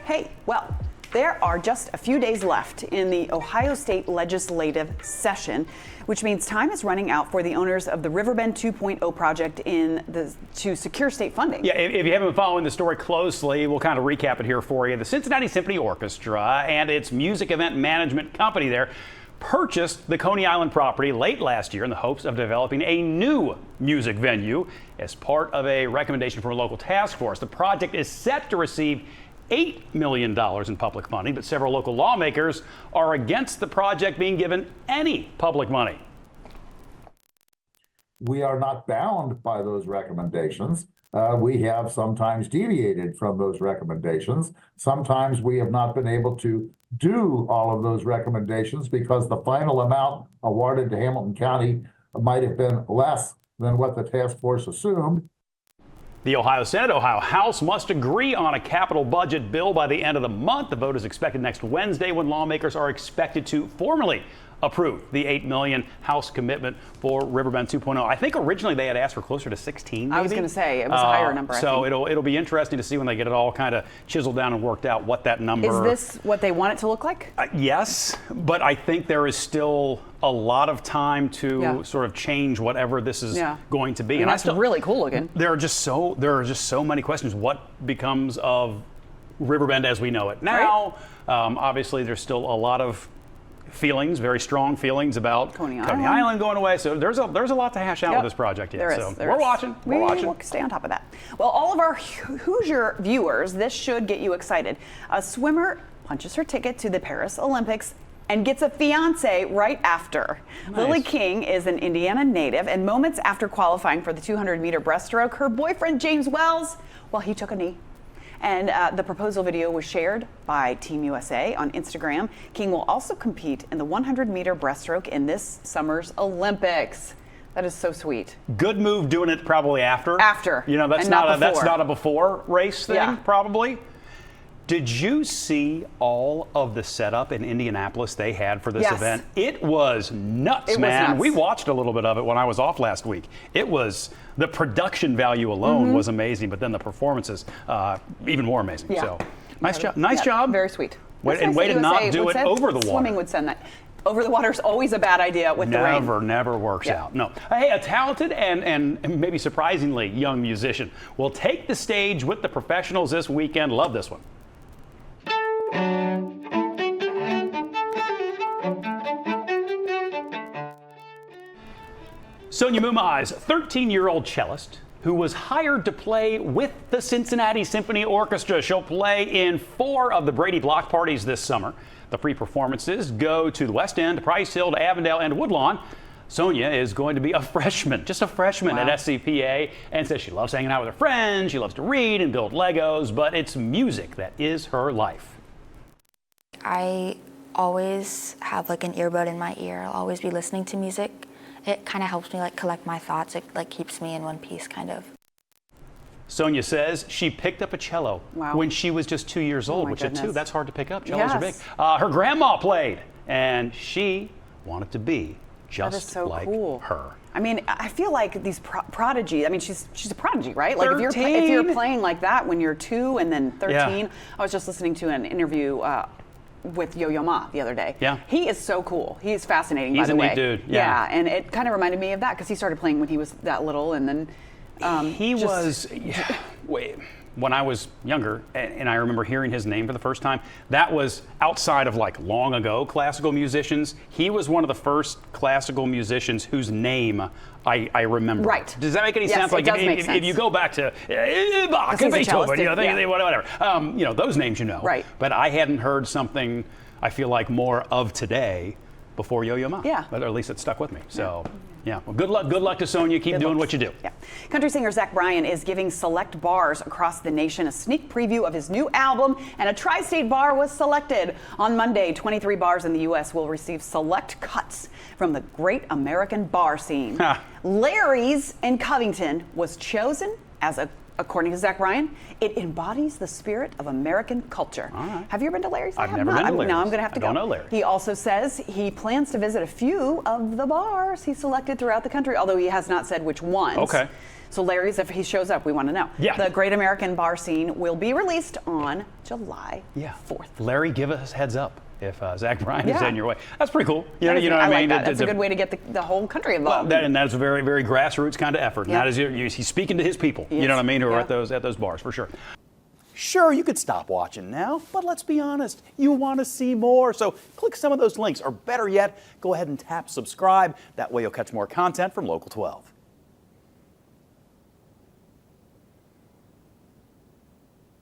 Hey, well, there are just a few days left in the Ohio State legislative session, which means time is running out for the owners of the Riverbend 2.0 project to secure state funding. Yeah, if you haven't been following the story closely, we'll kind of recap it here for you. The Cincinnati Symphony Orchestra and its music event management company there purchased the Coney Island property late last year in the hopes of developing a new music venue as part of a recommendation from a local task force. The project is set to receive $8 million in public funding, but several local lawmakers are against the project being given any public money. We are not bound by those recommendations. We have sometimes deviated from those recommendations. Sometimes we have not been able to do all of those recommendations because the final amount awarded to Hamilton County might have been less than what the task force assumed. The Ohio Senate, Ohio House must agree on a capital budget bill by the end of the month. The vote is expected next Wednesday when lawmakers are expected to formally approve the $8 million House commitment for Riverbend 2.0. I think originally they had asked for closer to 16. I was going to say it was a higher number. So it'll be interesting to see when they get it all kind of chiseled down and worked out what that number. Is this what they want it to look like? Yes, but I think there is still a lot of time to sort of change whatever this is going to be. And that's really cool looking. There are just so many questions. What becomes of Riverbend as we know it now? Right. Obviously, there's still a lot of feelings, very strong feelings about Coney Island going away. So there's a lot to hash out with this project yet. We're watching. We'll stay on top of that. Well, all of our Hoosier viewers, this should get you excited. A swimmer punches her ticket to the Paris Olympics and gets a fiance right after. Nice. Lily King is an Indiana native, and moments after qualifying for the 200-meter breaststroke, her boyfriend James Wells, well, he took a knee. And the proposal video was shared by Team USA on Instagram. King will also compete in the 100-meter breaststroke in this summer's Olympics. That is so sweet. Good move doing it probably after. After. You know, that's not a before race thing, probably. Did you see all of the setup in Indianapolis they had for this event? It was nuts, man. We watched a little bit of it when I was off last week. It was, the production value alone was amazing, but then the performances even more amazing. So nice job. Nice job. Very sweet. Way to not do it over the water. Swimming would send that. Over the water is always a bad idea with the rain. Never works out. No. Hey, a talented and maybe surprisingly young musician will take the stage with the professionals this weekend. Love this one. Sonia Mumai's 13-year-old cellist who was hired to play with the Cincinnati Symphony Orchestra. She'll play in 4 of the Brady Block parties this summer. The pre-performances go to the West End, Price Hill, to Avondale, and Woodlawn. Sonia is going to be a freshman, just a freshman at SCPA, and says she loves hanging out with her friends, she loves to read and build Legos, but it's music that is her life. I always have like an earbud in my ear. I'll always be listening to music. It kind of helps me like collect my thoughts. It like keeps me in one piece kind of. Sonia says she picked up a cello when she was just 2 years old, which at 2, that's hard to pick up. Cellos are big. Her grandma played, and she wanted to be just like her. I mean, I feel like these prodigy. I mean, she's a prodigy, right? Like if you're playing like that when you're 2 and then 13. I was just listening to an interview with Yo-Yo Ma the other day. He is so cool. He is fascinating, by the way. He's a neat dude. And it kind of reminded me of that because he started playing when he was that little, and then when I was younger, and I remember hearing his name for the first time, that was outside of like long ago classical musicians. He was one of the first classical musicians whose name I remember. Right. Does that make any sense? Like if you go back to Bach and Beethoven, whatever, those names you know. Right. But I hadn't heard something I feel like more of today before Yo-Yo Ma. But at least it stuck with me. So. Well, good luck to Sonia. Keep doing what you do. Country singer Zach Bryan is giving select bars across the nation a sneak preview of his new album, and a tri-state bar was selected. On Monday, 23 bars in the U.S. will receive select cuts from the great American bar scene. Larry's in Covington was chosen as a according to Zach Ryan, it embodies the spirit of American culture. All right. Have you ever been to Larry's? I've I have never not. been to Larry's. Now I'm going to have to I go. don't know Larry. He also says he plans to visit a few of the bars he selected throughout the country, although he has not said which ones. Okay. So Larry's, if he shows up, we want to know. Yeah. The Great American Bar Scene will be released on July 4th. Larry, give us heads up if Zach Bryan is Yeah. in your way. That's pretty cool. You know I what I like mean? that. That's a good way to get the whole country involved. And that's a very, very grassroots kind of effort. And Yeah. that is, he's speaking to his people. You Yes. know what I mean? Who are Yeah. at those bars for sure. Sure, you could stop watching now, but let's be honest, you want to see more. So click some of those links, or better yet, go ahead and tap subscribe. That way you'll catch more content from Local 12.